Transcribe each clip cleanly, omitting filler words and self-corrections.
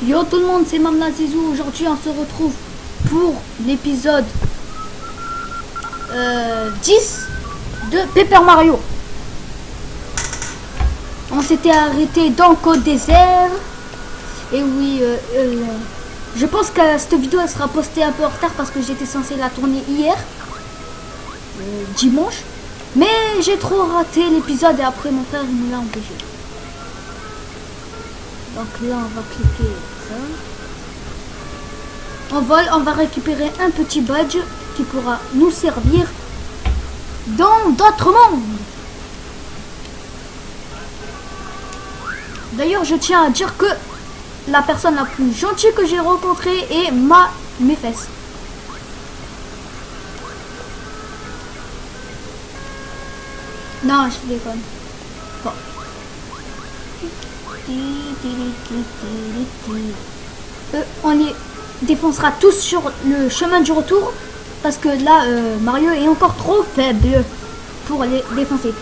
Yo tout le monde, c'est Mamla Zizou. Aujourd'hui on se retrouve pour l'épisode 10 de Paper Mario. On s'était arrêté dans le Côte Désert. Et oui, je pense que cette vidéo elle sera postée un peu en retard parce que j'étais censé la tourner hier, dimanche. Mais j'ai trop raté l'épisode et après mon frère il me l'a empêché. Donc là on va cliquer ça. En vol, on va récupérer un petit badge qui pourra nous servir dans d'autres mondes. D'ailleurs je tiens à dire que la personne la plus gentille que j'ai rencontrée est mes fesses. Non, je déconne. Bon. On les défoncera tous sur le chemin du retour parce que là, Mario est encore trop faible pour les défoncer.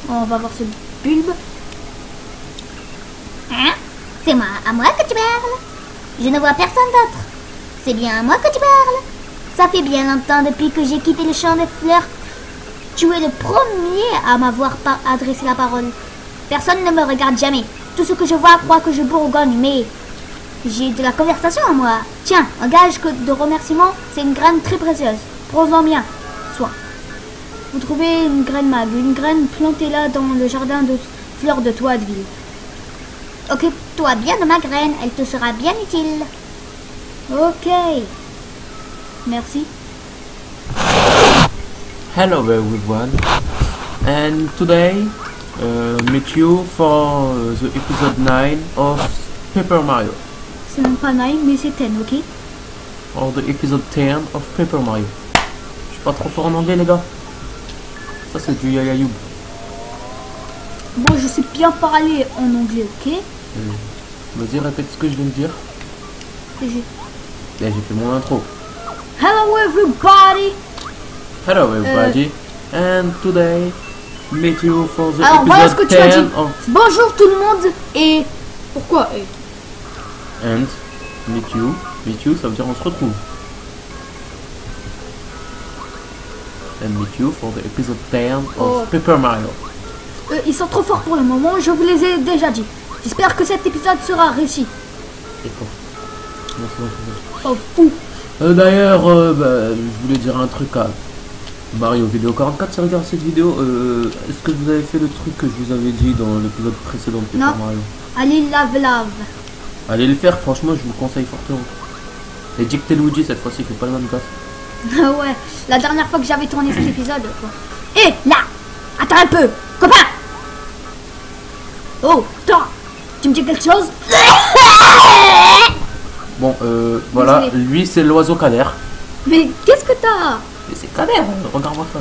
On va voir ce bulbe. Hein? C'est moi, à moi que tu parles. Je ne vois personne d'autre. C'est bien à moi que tu parles. Ça fait bien longtemps depuis que j'ai quitté le champ des fleurs. Tu es le premier à m'avoir adressé la parole. Personne ne me regarde jamais. Tout ce que je vois croit que je bourgogne, mais j'ai de la conversation à moi. Tiens, un gage de remerciement, c'est une graine très précieuse. Prends-en bien. Soin. Vous trouvez une graine mag, une graine plantée là dans le jardin de fleurs de Toadville. Occupe-toi bien de ma graine, elle te sera bien utile. Ok. Merci. Hello everyone, and today meet you for the episode 9 of Paper Mario. C'est même pas 9 mais c'est 10, ok? Or the episode 10 of Paper Mario. Je suis pas trop fort en anglais les gars. Ça c'est du yayayoub. Bon, je sais bien parler en anglais, ok? Vas-y, répète ce que je viens de dire. J'ai fait mon intro. Hello everybody! Hello everybody, and today meet you for the Alors voilà ce que episode tu as 10 dit. of... Bonjour tout le monde et... Pourquoi And meet you ça veut dire on se retrouve. And meet you for the episode 10 of Paper Mario. Ils sont trop forts pour le moment, je vous les ai déjà dit. J'espère que cet épisode sera réussi. Et quoi? Oh fou. D'ailleurs, je voulais dire un truc à Mario Vidéo 44, si regarde cette vidéo, est-ce que vous avez fait le truc que je vous avais dit dans l'épisode précédent de Paper Mario? Allez lave. Allez le faire, franchement je vous le conseille fortement. Et Dick Luigi cette fois-ci fait pas le même gaffe. Ouais, la dernière fois que j'avais tourné cet épisode. Et là, attends un peu, copain. Oh, toi, tu me dis quelque chose? Bon, voilà, lui c'est l'oiseau Kader. Mais qu'est-ce que t'as? Mais c'est Kader, regarde-moi ça.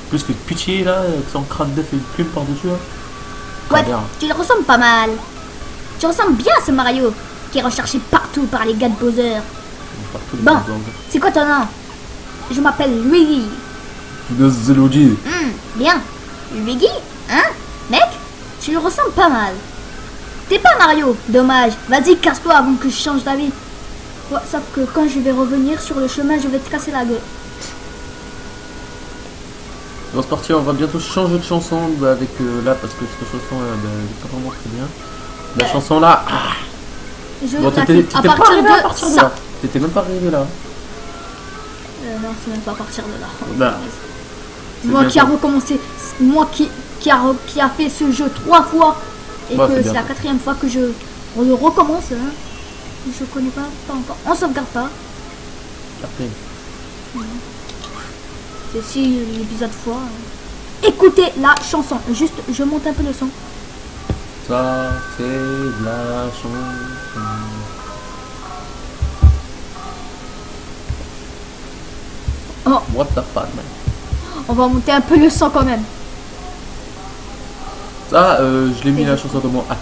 Plus que pitié là, avec son crâne d'œuf et une plume par-dessus là. Ouais, tu le ressembles pas mal. Tu ressembles bien à ce Mario qui est recherché partout par les gars de Bowser. Bon, c'est quoi ton nom? Je m'appelle Luigi. C'est Luigi. Bien. Luigi, hein? Mec, tu le ressembles pas mal. T'es pas Mario, dommage. Vas-y, casse-toi avant que je change d'avis. Ouais, sauf que quand je vais revenir sur le chemin, je vais te casser la gueule. Bon, c'est parti, on va bientôt changer de chanson avec là parce que cette chanson elle est pas vraiment très bien. La chanson là. Je bon, t'étais à partir de ça. T'étais même pas arrivé là. Non, c'est même pas à partir de là. Bah, moi qui a recommencé, moi qui a fait ce jeu 3 fois et bah, que c'est la 4e fois que je le recommence. Hein. Je connais pas encore. On sauvegarde pas. C'est si l'épisode fois. Écoutez la chanson. Juste, je monte un peu le son. Ça, c'est de la chanson. Oh. What the fuck, man. On va monter un peu le son quand même. Ça, je l'ai mis la chanson de mon hack.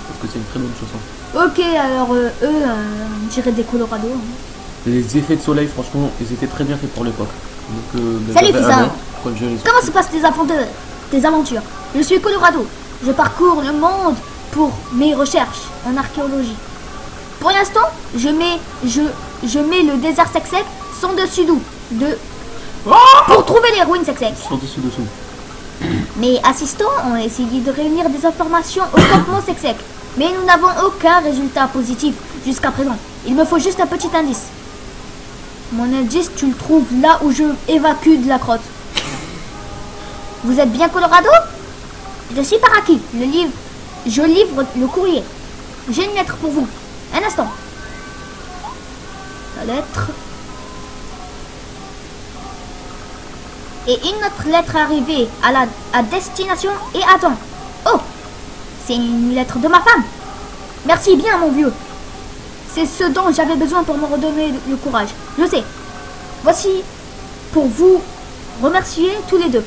Parce que c'est une très bonne chanson. Ok, alors eux, on dirait des Colorado. Hein. Les effets de soleil, franchement, ils étaient très bien faits pour l'époque. Salut Fissa. Comment se passent tes aventures? Je suis Colorado. Je parcours le monde pour mes recherches en archéologie. Pour l'instant, je mets le désert sec sans dessus-dessous pour trouver les ruines sec. Sans dessus-dessous. Mes assistants ont essayé de réunir des informations au campement sec, mais nous n'avons aucun résultat positif jusqu'à présent. Il me faut juste un petit indice. Mon indice, tu le trouves là où je évacue de la crotte. Vous êtes bien Colorado? Je suis Paraki. Je livre le courrier. J'ai une lettre pour vous. Un instant. La lettre. Et une autre lettre arrivée à destination et attends. Oh, c'est une lettre de ma femme. Merci bien, mon vieux. C'est ce dont j'avais besoin pour me redonner le courage. Je sais. Voici pour vous remercier tous les deux.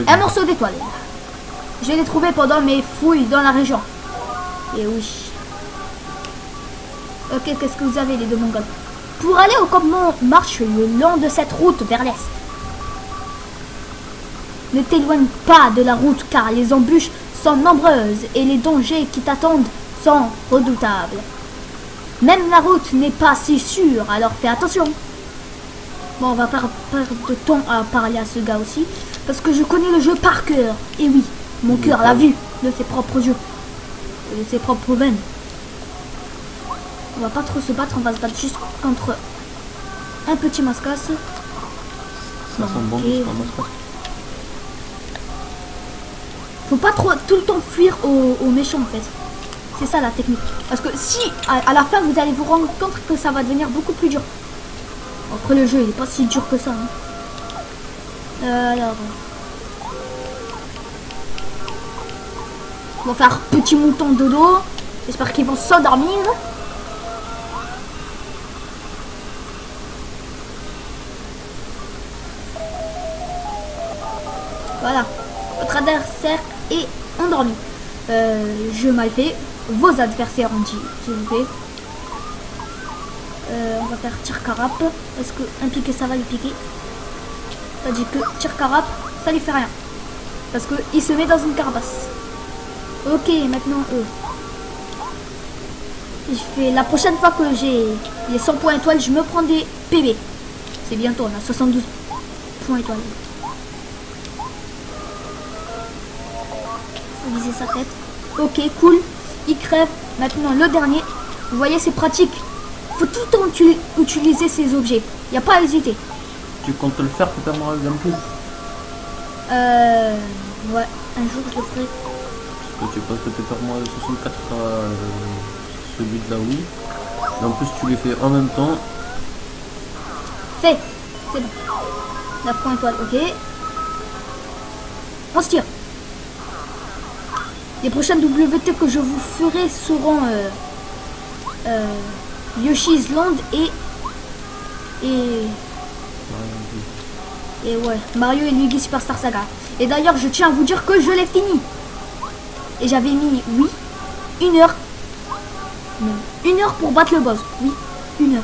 Un morceau d'étoile. Je l'ai trouvé pendant mes fouilles dans la région. Et oui. Ok, qu'est-ce que vous avez les deux mongols? Pour aller au campement, marche le long de cette route vers l'est. Ne t'éloigne pas de la route car les embûches sont nombreuses et les dangers qui t'attendent sont redoutables. Même la route n'est pas si sûre, alors fais attention. Bon, on va pas perdre de temps à parler à ce gars aussi, parce que je connais le jeu par cœur. Et oui, mon cœur l'a vu de ses propres yeux, de ses propres veines. On va pas trop se battre, on va se battre juste contre un petit mascasse. Ça sent bon, okay. c'est un mascasse. Faut pas trop tout le temps fuir aux méchants en fait. C'est ça la technique. Parce que si à la fin vous allez vous rendre compte que ça va devenir beaucoup plus dur. Après le jeu il est pas si dur que ça. Hein. Alors. On va faire petit mouton dodo. J'espère qu'ils vont s'endormir. Voilà. Votre adversaire est endormi. Je mal fait. Vos adversaires ont dit, s'il vous plaît. On va faire tir carap. Est-ce que un piqué ça va lui piquer? Ça dit que tir carap, ça lui fait rien. Parce que il se met dans une carapace. Ok, maintenant eux. Je fais la prochaine fois que j'ai les 100 points étoiles, je me prends des PV. C'est bientôt, on a 72 points étoiles. Faut viser sa tête. Ok, cool. Il crève. Maintenant, le dernier. Vous voyez, c'est pratique. Faut tout le temps utiliser ces objets. Il n'y a pas à hésiter. Tu comptes le faire, Super Mario Gameplay? Ouais, un jour je le ferai. Parce que tu passes de Super Mario 64 à celui de la Wii. Et en plus, tu les fais en même temps. Fait. C'est bon. 9 points étoiles, ok. On se tire. Les prochaines WT que je vous ferai seront Yoshi's Land et ouais, Mario et Luigi Superstar Saga. Et d'ailleurs, je tiens à vous dire que je l'ai fini. Et j'avais mis, oui, 1 heure. Non, 1 heure pour battre le boss. Oui, 1 heure.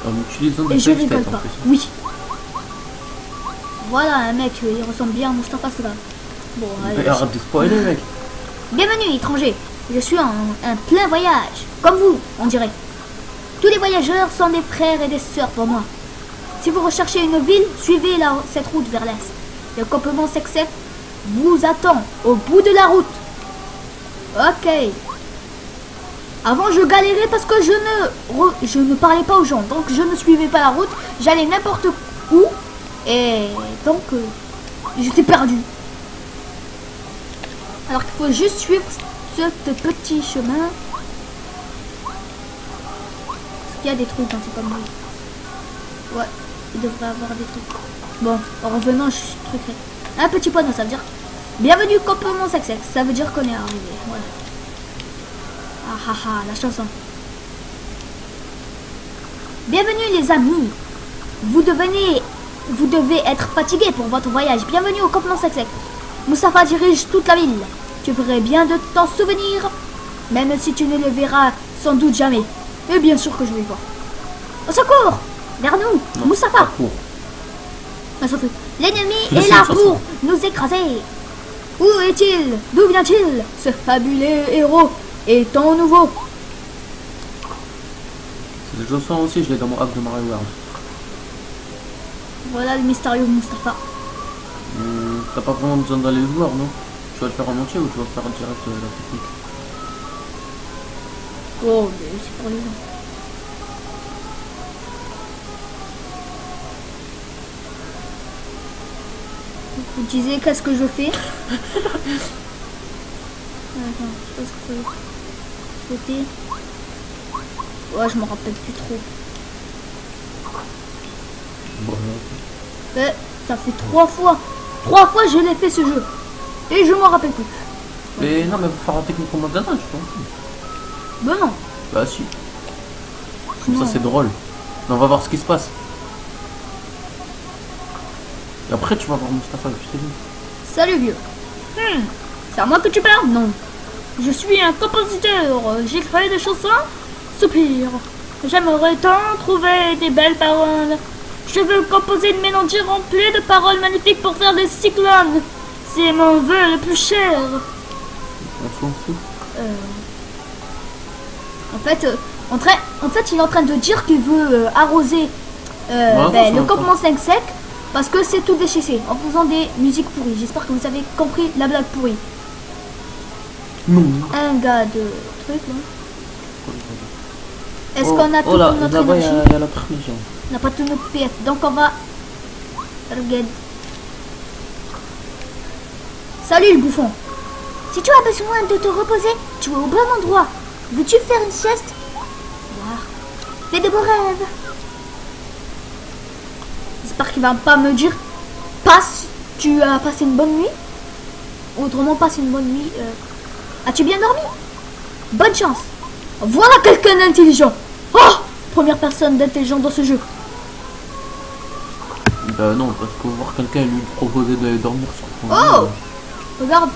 En utilisant des et je rigole en pas. plus. Oui. Voilà, un mec, il ressemble bien à Mustafa Saga. Bon, allez. Arrête de spoiler, mec. Bienvenue, étranger. Je suis en plein voyage. Comme vous, on dirait. Tous les voyageurs sont des frères et des sœurs pour moi. Si vous recherchez une ville, suivez cette route vers l'est. Le campement sec vous attend au bout de la route. Ok. Avant, je galérais parce que je ne parlais pas aux gens. Donc, je ne suivais pas la route. J'allais n'importe où. Et donc, j'étais perdu. Alors qu'il faut juste suivre ce petit chemin. Est-ce qu'il y a des trucs dans ce campement? Ouais, il devrait avoir des trucs. Bon, en revenant, je truquerai. Un petit panneau, ça veut dire bienvenue campement sec. Ça veut dire qu'on est arrivé. Voilà. Ah ah ah, la chanson. Bienvenue les amis. Vous devez être fatigué pour votre voyage. Bienvenue au campement sec. Mustafa dirige toute la ville. Tu ferais bien de t'en souvenir, même si tu ne le verras sans doute jamais. Et bien sûr que je vais le voir. Au secours! Vers nous, Non, Mustafa! L'ennemi est là pour nous écraser. Où est-il? D'où vient-il? Ce fabuleux héros est-on nouveau? Je le sens aussi, je l'ai dans mon hack de Mario World. Voilà le mystérieux Mustapha. T'as pas vraiment besoin d'aller le voir, non? Tu vas le faire en entier ou tu vas faire direct la technique? Oh, mais c'est pour les gens. Vous disiez qu'est-ce que je fais? Attends, je sais pas ce que c'était. Ouais, je me rappelle plus trop. Bon, Ça fait 3 fois. 3 fois je l'ai fait ce jeu. Et je m'en rappelle plus. mais non, mais faut faire la technique en magasin, tu vois. Ben non. Bah si. Comme Non. ça c'est drôle. Mais on va voir ce qui se passe. Et après tu vas voir Mustapha, je sais bien. Salut vieux. C'est à moi que tu parles? Non. Je suis un compositeur. J'ai créé des chansons. Soupir. J'aimerais tant trouver des belles paroles. Je veux composer une mélodie remplie de paroles magnifiques pour faire des cyclones. C'est mon vœu le plus cher. On s'en fout. En fait, il est en train de dire qu'il veut arroser le campement 5 sec parce que c'est tout déchissé en faisant des musiques pourries. J'espère que vous avez compris la blague pourrie. Non. Un gars de truc là. Est-ce qu'on a tout là, notre là-bas, énergie? il y a la prévision. On n'a pas tout notre PF, donc on va... Regarde. Salut le bouffon. Si tu as besoin de te reposer, tu es au bon endroit. Veux-tu faire une sieste? Fais de beaux rêves. J'espère qu'il va pas me dire tu as passé une bonne nuit. Autrement, passe une bonne nuit. As-tu bien dormi? Bonne chance. Voilà quelqu'un d'intelligent. Oh, première personne d'intelligent dans ce jeu. Bah non, parce que voir quelqu'un lui proposer d'aller dormir sur son Oh, lit, regarde.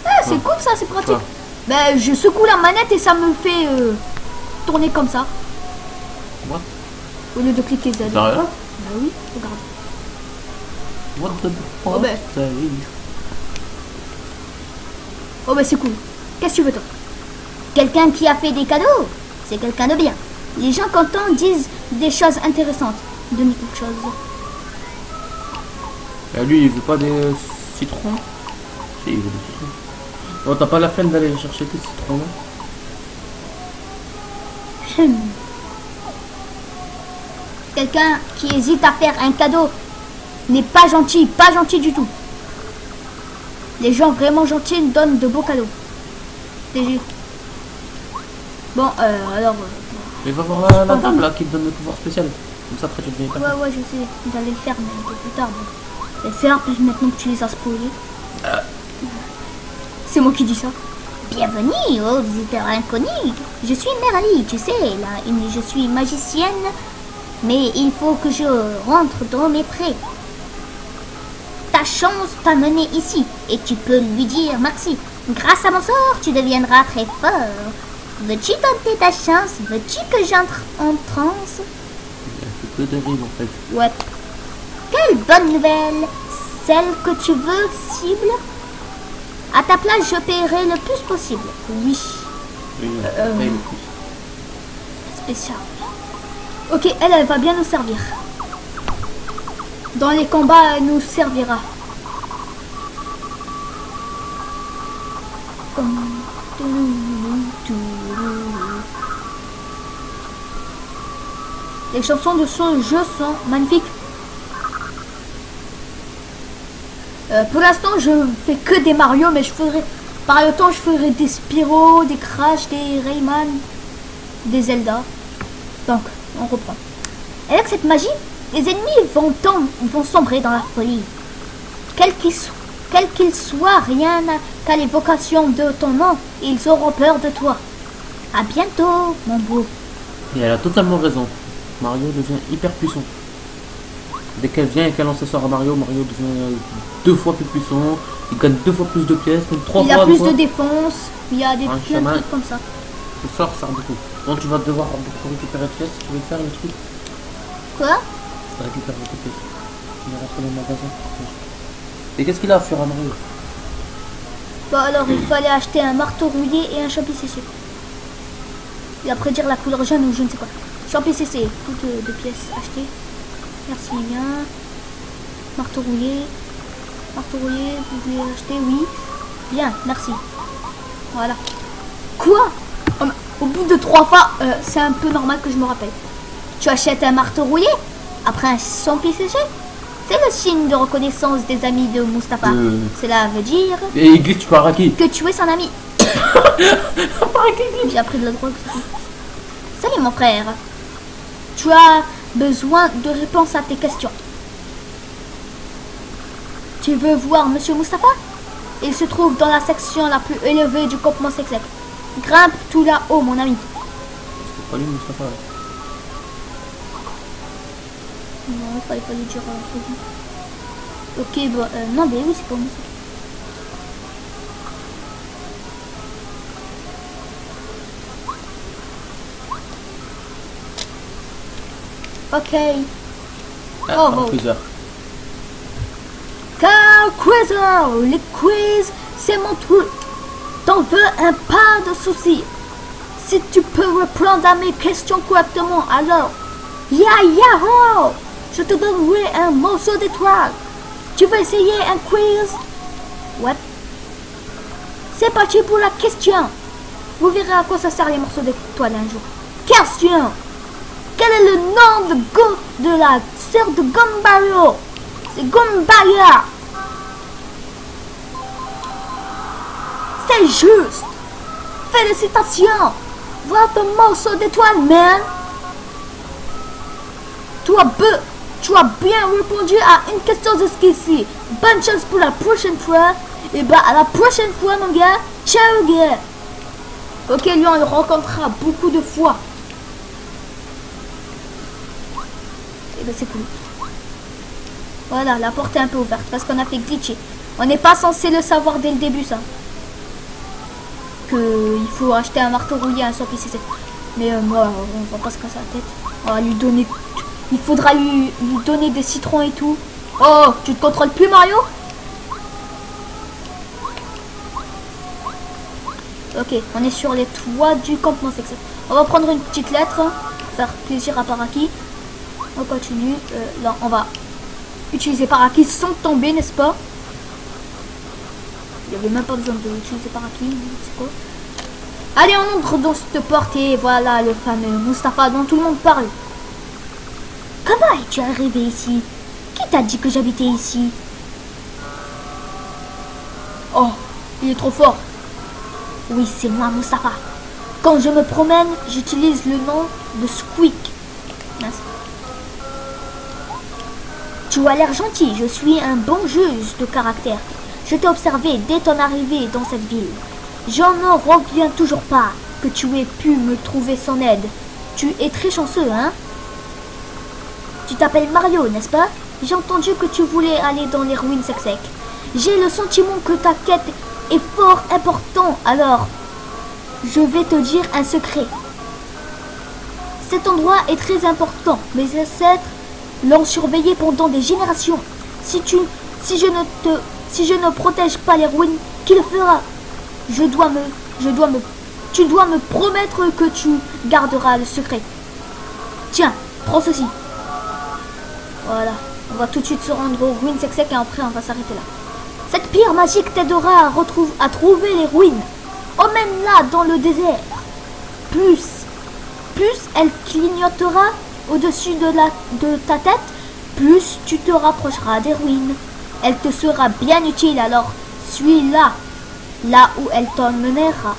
Ah, c'est cool ça, c'est pratique. Ouais. Ben, je secoue la manette et ça me fait tourner comme ça. What? Au lieu de cliquer Z. Sérieux? Bah oui, regarde. What the Oh, ben. Oh bah c'est cool. Qu'est-ce que tu veux toi? Quelqu'un qui a fait des cadeaux, c'est quelqu'un de bien. Les gens contents disent des choses intéressantes. Donne-lui quelque chose. Et lui, il veut pas des citrons? Si, il veut des citrons. Oh, t'as pas la flemme d'aller chercher tes citrons là? Quelqu'un qui hésite à faire un cadeau n'est pas gentil du tout. Les gens vraiment gentils donnent de beaux cadeaux. TG. Bon, alors... Mais va voir la dame là qui te donne le pouvoir spécial. Comme ça après tu deviens hyper. Ouais, je sais. J'allais le faire, mais un peu plus tard. Donc. Je vais le faire plus maintenant que tu les as spoilés. C'est moi qui dis ça. Bienvenue aux visiteurs inconnus. Je suis Merali, tu sais, là, je suis magicienne, mais il faut que je rentre dans mes frais. Ta chance t'a mené ici, et tu peux lui dire merci. Grâce à mon sort, tu deviendras très fort. Veux-tu tenter ta chance? Veux-tu que j'entre en transe? C'est que des rimes en fait. Ouais. Quelle bonne nouvelle! Celle que tu veux, cible? À ta place, je paierai le plus possible. Oui. Oui, paye le plus. Spécial. Ok, elle va bien nous servir. Dans les combats, elle nous servira. Les chansons de ce jeu sont magnifiques. Pour l'instant, je fais que des Mario, mais je ferai par le temps, je ferai des Spyro, des Crash, des Rayman, des Zelda. Donc, on reprend. Avec cette magie, les ennemis vont sombrer dans la folie. Quel qu'il soit, rien qu'à l'évocation de ton nom, ils auront peur de toi. À bientôt, mon beau. Et elle a totalement raison. Mario devient hyper puissant. Dès qu'elle vient et qu'elle lance sort à Mario, Mario devient 2 fois plus puissant. Il gagne 2 fois plus de pièces, même 3 fois. Il a plus de défense. Il y a des Un plein de chemin. trucs comme ça. Ce sort sert beaucoup. Donc tu vas devoir beaucoup récupérer de pièces. Tu veux faire le truc. Quoi? Tu vas récupérer tes pièces. Tu vas rentrer dans le magasin. Et qu'est-ce qu'il a à faire à Mario? Bon alors il fallait acheter un marteau rouillé et un champi séché. Et après dire la couleur jaune ou je ne sais quoi. Champi séché, toutes deux pièces achetées. Merci bien. Marteau rouillé. Marteau rouillé, vous pouvez acheter, oui. Bien, merci. Voilà. Quoi? Au bout de 3 fois, c'est un peu normal que je me rappelle. Tu achètes un marteau rouillé après un champi séché? C'est le signe de reconnaissance des amis de Mustapha. Cela veut dire... Et Glitch, tu parles à qui? Que tu es son ami. J'ai appris de la drogue. Salut mon frère. Tu as besoin de réponses à tes questions. Tu veux voir Monsieur Mustapha? Il se trouve dans la section la plus élevée du campement Sexec. Grimpe tout là-haut, mon ami. C'est pas lui, Mustapha. Non, il fallait pas lui dire ok, bon, non, mais oui, c'est pas Mustapha. Ok. Ah, Oh, plusieurs. Car Quizzer, les quiz, c'est mon truc. T'en veux un pas de souci. Si tu peux répondre à mes questions correctement, alors, yahoo, je te donnerai un morceau d'étoile. Tu veux essayer un quiz? Ouais. C'est parti pour la question. Vous verrez à quoi ça sert les morceaux d'étoile un jour. Question. Quel est le nom de la sœur de Gumbario? C'est Gumbaya. C'est juste. Félicitations. Voilà ton morceau d'étoile, man. Tu as bien répondu à une question de ce qu'ici. Bonne chance pour la prochaine fois. Et bah à la prochaine fois, mon gars. Ciao, gars. Ok, lui on le rencontrera beaucoup de fois. Et bah c'est cool. Voilà, la porte est un peu ouverte parce qu'on a fait glitcher. On n'est pas censé le savoir dès le début, ça. Que il faut acheter un marteau rouillé, un champi séché. Mais moi, on va pas se casser la tête. On va lui donner... Il faudra lui donner des citrons et tout. Oh, tu te contrôles plus, Mario? Ok, on est sur les toits du campement Sexec. On va prendre une petite lettre. Faire plaisir à Paraki. On continue. Là, on va utiliser Paraki sans tomber, n'est-ce pas? Il n'y avait même pas besoin d'utiliser Paraki. C'est quoi? Allez, on entre dans cette porte et voilà le fameux Mustapha dont tout le monde parle. Comment es-tu arrivé ici? Qui t'a dit que j'habitais ici? Oh, il est trop fort. Oui, c'est moi, Mustapha. Quand je me promène, j'utilise le nom de Squeak. Merci. Tu as l'air gentil, je suis un bon juge de caractère. Je t'ai observé dès ton arrivée dans cette ville. J'en ne reviens toujours pas que tu aies pu me trouver sans aide. Tu es très chanceux, hein? Tu t'appelles Mario, n'est-ce pas? J'ai entendu que tu voulais aller dans les ruines Sexec. J'ai le sentiment que ta quête est fort importante, alors je vais te dire un secret. Cet endroit est très important, mes ancêtres l'ont surveillé pendant des générations. Si je ne protège pas les ruines, qui le fera? Tu dois me promettre que tu garderas le secret. Tiens, prends ceci. Voilà, on va tout de suite se rendre aux ruines Sexec et après on va s'arrêter là. Cette pierre magique t'aidera à trouver les ruines. Emmène-la dans le désert. Plus elle clignotera au-dessus de ta tête, plus tu te rapprocheras des ruines. Elle te sera bien utile, alors suis-la, là où elle t'emmènera.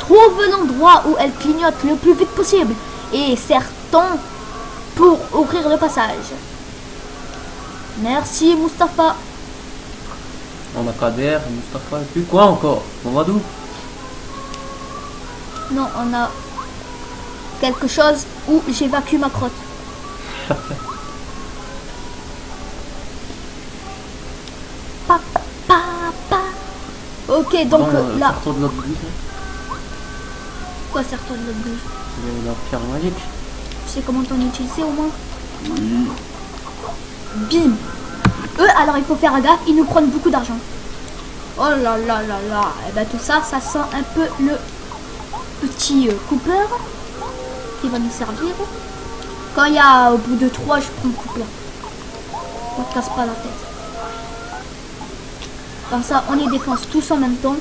Trouve l'endroit où elle clignote le plus vite possible et serre-ton pour ouvrir le passage. Merci, Mustapha. On a Kader, Mustapha, et puis quoi encore? On va d'où? Non, on a quelque chose où j'évacue ma crotte. Ok, donc bon, là... sortons de notre buse. Quoi, serre-toi de notre buse? C'est la pierre magique. Tu sais comment t'en utiliser au moins? Bim. Eux, alors il faut faire gaffe, ils nous prennent beaucoup d'argent. Oh là là là là. Et ben tout ça, ça sent un peu le petit Cooper qui va nous servir. Quand il y a au bout de 3, je prends le Cooper. On ne casse pas la tête. Comme ça, on les défonce tous en même temps.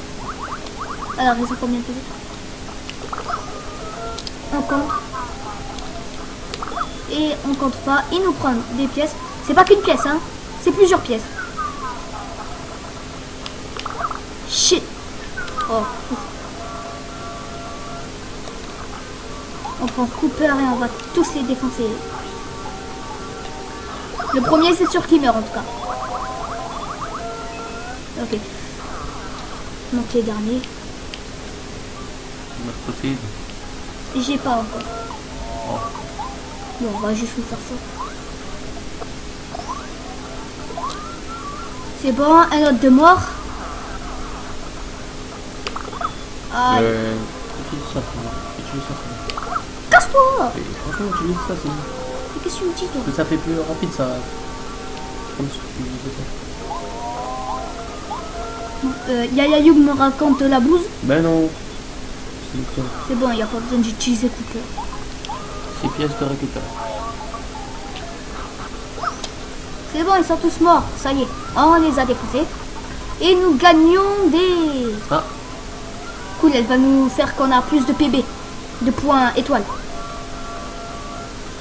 Alors, ils ont combien de PV? On compte. Et on compte pas. Ils nous prennent des pièces. C'est pas qu'une pièce, hein. C'est plusieurs pièces. Shit. Oh. On prend Cooper et on va tous les défoncer. Le premier, c'est sûr qu'il meurt en tout cas. Ok. Donc les derniers. J'ai pas encore. Oh. Bon, on va juste vous faire ça. C'est bon, un autre de mort. Ah, Utilise ça, casse-toi! franchement, utilise ça, c'est bon. Mais qu'est-ce que tu me dis, toi? Parce que ça fait plus rapide, ça. Comme si tu faisais ça. Yaya Youb me raconte la bouse. Ben non. C'est bon, il n'y a pas besoin d'utiliser Cooper. 6 pièces de récupérer. C'est bon, ils sont tous morts. Ça y est, on les a défoncés. Et nous gagnons des... Ah. Cool, elle va nous faire qu'on a plus de PB. De points étoiles.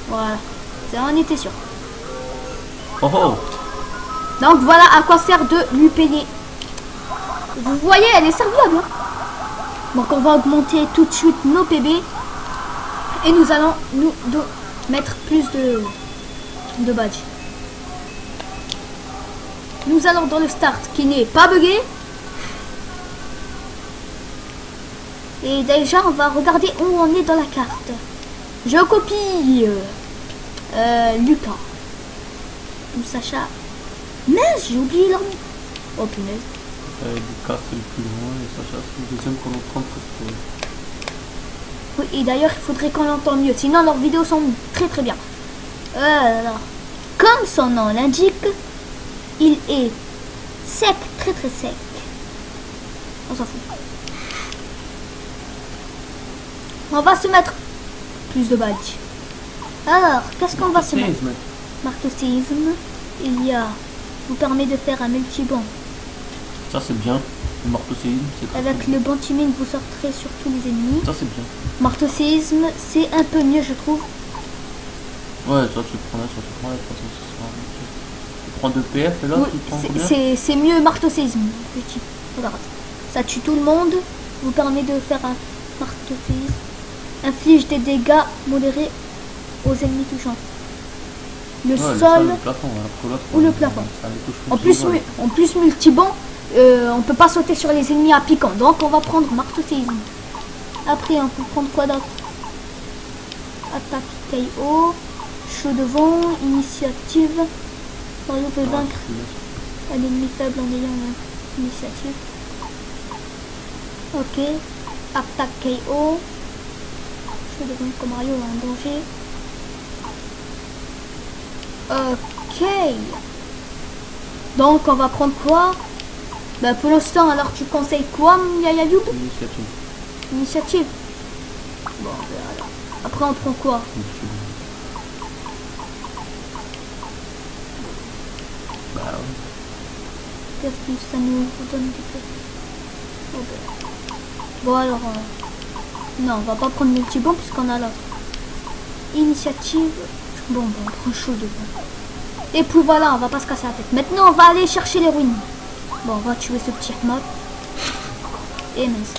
Voilà. Ça, on était sûr. Oh oh. Donc voilà à quoi sert de lui payer. Vous voyez, elle est serviable. Hein. Donc on va augmenter tout de suite nos PB. Et nous allons nous mettre plus de badges. Nous allons dans le start qui n'est pas buggé. Et déjà on va regarder où on est dans la carte. Je copie Lucas. Ou Sacha. Mince, j'ai oublié leur nom. Oh punaise. Lucas c'est le plus loin et Sacha c'est le deuxième qu'on entend presque. Oui, et d'ailleurs il faudrait qu'on l'entende mieux. Sinon leurs vidéos sont très très bien. Alors, comme son nom l'indique, il est sec, très très sec. On s'en fout. On va se mettre plus de badges. Alors, qu'est-ce qu'on va se mettre? Marteau-séisme. Il y a... vous permet de faire un multibond. Ça c'est bien. Le marteau-séisme, c'est très Avec le bantimine, vous sortirez sur tous les ennemis. Ça c'est bien. Marteau-séisme, c'est un peu mieux, je trouve. Ouais, ça tu prends là, ça tu prends là, de toute façon, tu prends 2 PF et là tu prends combien? C'est mieux marteau-séisme. Petit. Regarde. Ça tue tout le monde. Vous permet de faire un marteau-séisme. Inflige des dégâts modérés aux ennemis touchants. Le sol le plafond, ou le plafond. Ça les touche En plus multibond, on peut pas sauter sur les ennemis à piquant. Donc on va prendre marteau-séisme. Après on peut prendre quoi d'autre? Attaque KO. Chaud de vent. Initiative. Mario peut vaincre un ennemi faible en ayant l'initiative. Ok. Attaque KO. Chaud de vent comme Mario en danger. Ok. Donc on va prendre quoi? Bah pour l'instant, alors tu conseilles quoi, Yaya Youb? Initiative. Bon, alors. Après on prend quoi? Bah oui. Qu'est-ce que ça nous donne du peu? Oh, ben. Bon alors... non, on va pas prendre multibond puisqu'on a l'autre. Initiative... Bon, on prend chaud devant. Et puis voilà, on va pas se casser la tête. Maintenant, on va aller chercher les ruines. Bon, on va tuer ce petit mob. Et mince.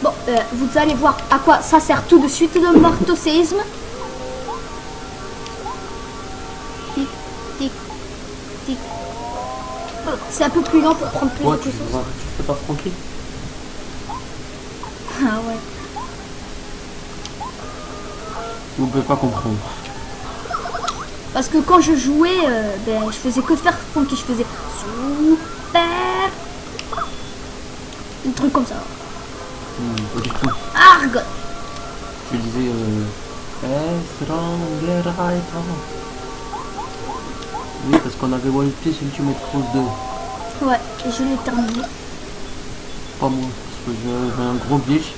Bon, vous allez voir à quoi ça sert tout de suite le marteau-séisme. Tic, tic, tic. C'est un peu plus lent pour prendre plus de puissance. Tu fais pas tranquille. Ah ouais. Vous pouvez pas comprendre. Parce que quand je jouais, je faisais que de faire funky, je faisais super, un truc comme ça. Pas du tout. Arg. Tu disais stronger right. Oui, parce qu'on avait One Piece Ultimate Cross 2. Ouais, et je l'ai terminé. Pas moi, parce que j'avais un gros glitch.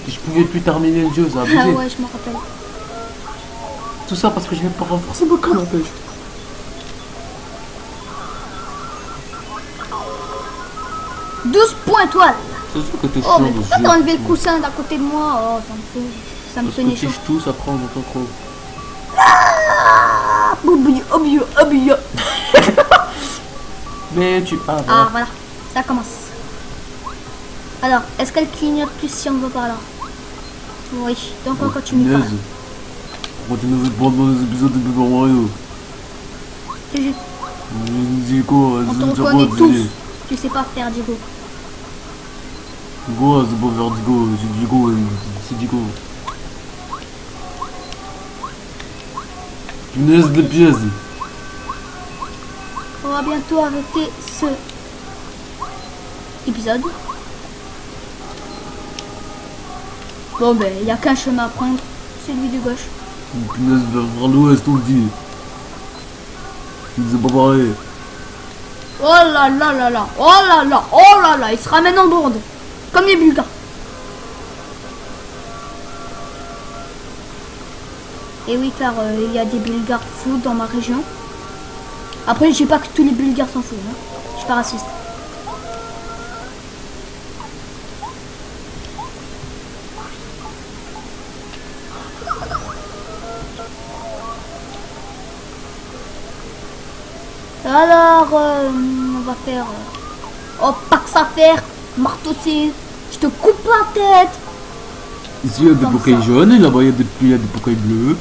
Et je pouvais plus terminer le jeu, ça a abusé. Ah ouais, je me rappelle. Tout ça parce que je vais pas renforcer mon camp, n'empêche. 12 points étoiles. C'est sûr que t'es Oh, chiant mais dans ce pourquoi jeu. t'as enlevé le coussin d'à côté de moi? Oh, ça me Parce que tenait tu chaud. touches tout, ça prend mon temps trop. Ah, boubouille, obio, obio. Mais tu... Ah, Ah, voilà. voilà, ça commence. Alors, est-ce qu'elle clignote plus si on va par là? Oui, donc on continue par là. On continue de prendre dans les épisodes de Super Mario. GG. Diego, On te reconnaît tous. Tu sais pas faire Diego. Diego, c'est pas faire Diego, c'est Diego, c'est Diego. Punaise de pièces. On va bientôt arrêter ce épisode. Bon ben, il n'y a qu'un chemin à prendre, celui de gauche. Punaise vers l'ouest, on le dit. C'est pas pareil. Oh là là là là, oh là là, oh là là, il se ramène en bande, comme les Bulgares. Et oui, car il y a des Bulgares fous dans ma région. Après, je dis pas que tous les Bulgares sont fous, hein. Je suis pas raciste. Alors, on va faire... oh, pas que ça faire, marteau c'est... Je te coupe la tête. Ici, il y a des Comme pokémon ça. jaunes et là-bas, il y a des pokémon bleus.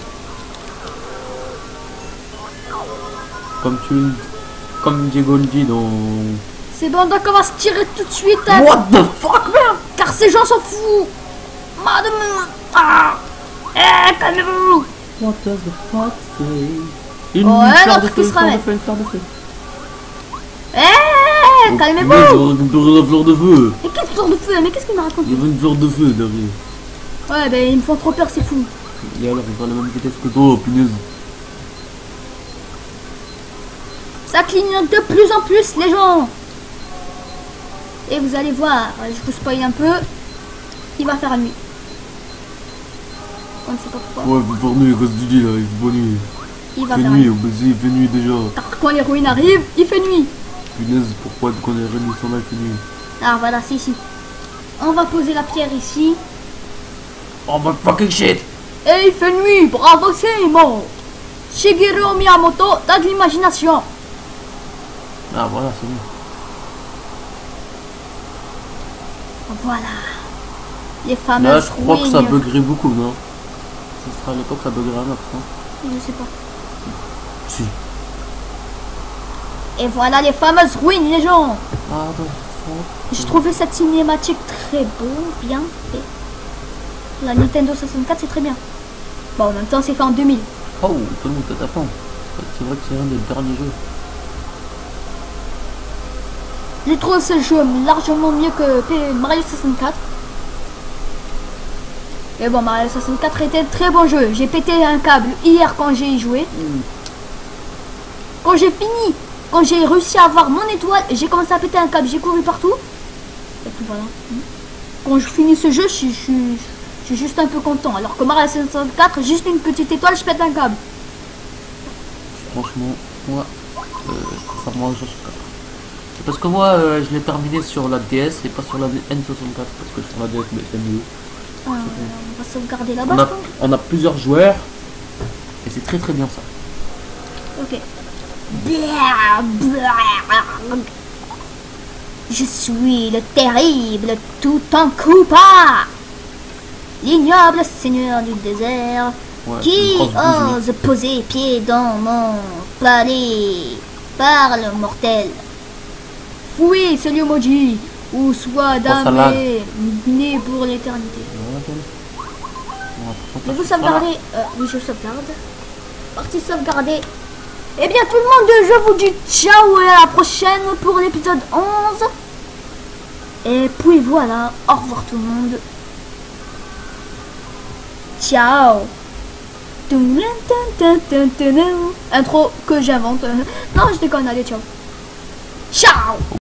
Comme Diego le dit dans... C'est bon, donc on va se tirer tout de suite. Hein, What the fuck, man? car ces gens sont fous. Madame... Ah, calmez-vous. What does the fuck say? Une Ouais, fleur de l'autre feu, qui se ramène. une fleur de feu. Eh, calmez-vous. Punaise, on va récupérer la fleur de feu. Mais quelle fleur de feu? Mais qu'est-ce qu'il me raconte? Il y avait une fleur de feu derrière. Ouais, ben ils me font trop peur, c'est fou. Et alors, il va à la même vitesse que toi, punaise. Ça clignote de plus en plus, les gens. Et vous allez voir, je vous spoil un peu. Il va faire nuit. On ne sait pas pourquoi. Ouais, il faut faire nuit, qu'est-ce que tu dis là? Il fait pas nuit. Il va Il fait faire nuit, nuit. il fait nuit déjà. Car quand les ruines arrivent, il fait nuit. Punaise, pourquoi quand les réunions sont là, il fait nuit? Ah voilà, c'est ici. On va poser la pierre ici. Oh my fucking shit! Et il fait nuit, bravo Simon. Shigeru Miyamoto, t'as de l'imagination. Ah voilà, c'est bon. Voilà. Les Là, fameuses je crois que ça ruines. buggerait beaucoup, non? Ce sera à l'époque, ça buggerait un max, non? Je sais pas. Si. Et voilà les fameuses ruines, les gens. Ah, the fuck. J'ai trouvé cette cinématique très beau, bien fait. La Nintendo 64, c'est très bien. Bon, en même temps, c'est fait en 2000. Oh, tout le monde t'attend. C'est vrai que c'est un des derniers jeux. Je trouve ce jeu largement mieux que Mario 64. Et bon, Mario 64 était un très bon jeu. J'ai pété un câble hier quand j'ai joué. Quand j'ai fini, quand j'ai réussi à avoir mon étoile, j'ai commencé à péter un câble, j'ai couru partout. Et puis voilà. Quand je finis ce jeu, je suis juste un peu content. Alors que Mario 64, juste une petite étoile, je pète un câble. Franchement, moi, je préfère Mario 64. C'est parce que moi, je l'ai terminé sur la DS et pas sur la N64. Parce que sur la DS, mais c'est mieux. Ah, on va sauvegarder là-bas, On je a, pense. on a plusieurs joueurs. Et c'est très très bien ça. Ok. Je suis le terrible tout en coupa, l'ignoble seigneur du désert, Ouais, qui une grosse bougie. ose poser pied dans mon palais. Parle mortel. Fouille ce lieu maudit, ou soit damné né pour l'éternité. Et vous sauvegardez. Oui, je sauvegarde. Partie sauvegardée. Eh bien, tout le monde, je vous dis ciao et à la prochaine pour l'épisode 11. Et puis voilà, au revoir tout le monde. Ciao. Intro que j'invente. Non, je déconne, allez, ciao. Ciao.